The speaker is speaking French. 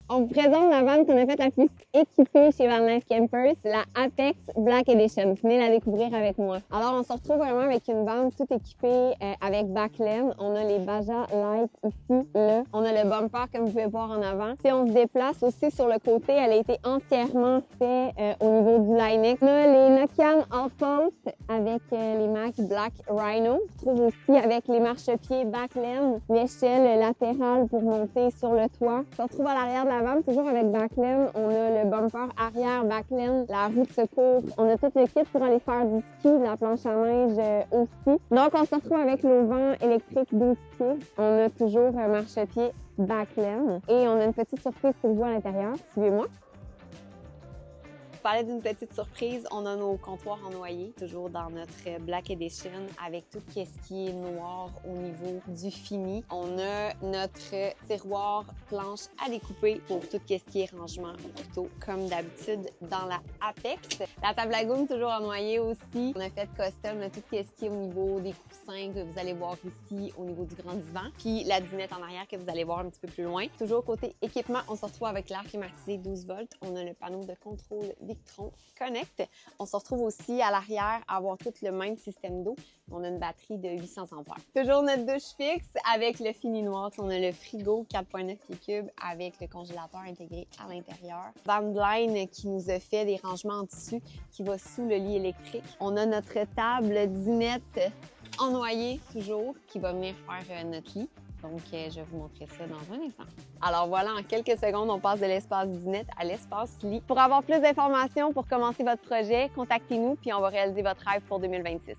On vous présente la vanne qu'on a faite la plus équipée chez Van Life Campers, la Apex Black Edition. Venez la découvrir avec moi. Alors, on se retrouve vraiment avec une vanne toute équipée avec backline. On a les Baja Light ici, là. On a le bumper, comme vous pouvez voir en avant. Si on se déplace aussi sur le côté, elle a été entièrement faite au niveau du Linex. On a les Nokian Outpost avec les Mac Black Rhino. On se trouve aussi avec les marchepieds backline, l'échelle latérale pour monter sur le toit. On se retrouve à l'arrière de la vanne, toujours avec backline. On a le bumper arrière backline, la roue de secours. On a tout le kit pour aller faire du ski, de la planche à neige aussi. Donc, on se retrouve avec l'auvent électrique 12 pieds. On a toujours un marchepied backline. Et on a une petite surprise pour vous à l'intérieur. Suivez-moi. Pour parler d'une petite surprise, on a nos comptoirs en noyer, toujours dans notre Black Edition, avec tout ce qui est noir au niveau du fini. On a notre tiroir planche à découper pour tout ce qui est rangement plutôt comme d'habitude dans la Apex. La table à gomme toujours en noyer aussi. On a fait custom tout ce qui est au niveau des coussins que vous allez voir ici au niveau du grand divan. Puis la dinette en arrière que vous allez voir un petit peu plus loin. Toujours côté équipement, on se retrouve avec l'air climatisé 12 volts. On a le panneau de contrôle Victron Connect. On se retrouve aussi à l'arrière à avoir tout le même système d'eau. On a une batterie de 800 ampères. Toujours notre douche fixe avec le fini noir. On a le frigo 4.9 pieds cubes avec le congélateur intégré à l'intérieur. Van Blind qui nous a fait des rangements en tissu qui va sous le lit électrique. On a notre table dinette en noyer toujours qui va venir faire notre lit. Donc, je vais vous montrer ça dans un instant. Alors voilà, en quelques secondes, on passe de l'espace dinette à l'espace lit. Pour avoir plus d'informations, pour commencer votre projet, contactez-nous puis on va réaliser votre rêve pour 2026.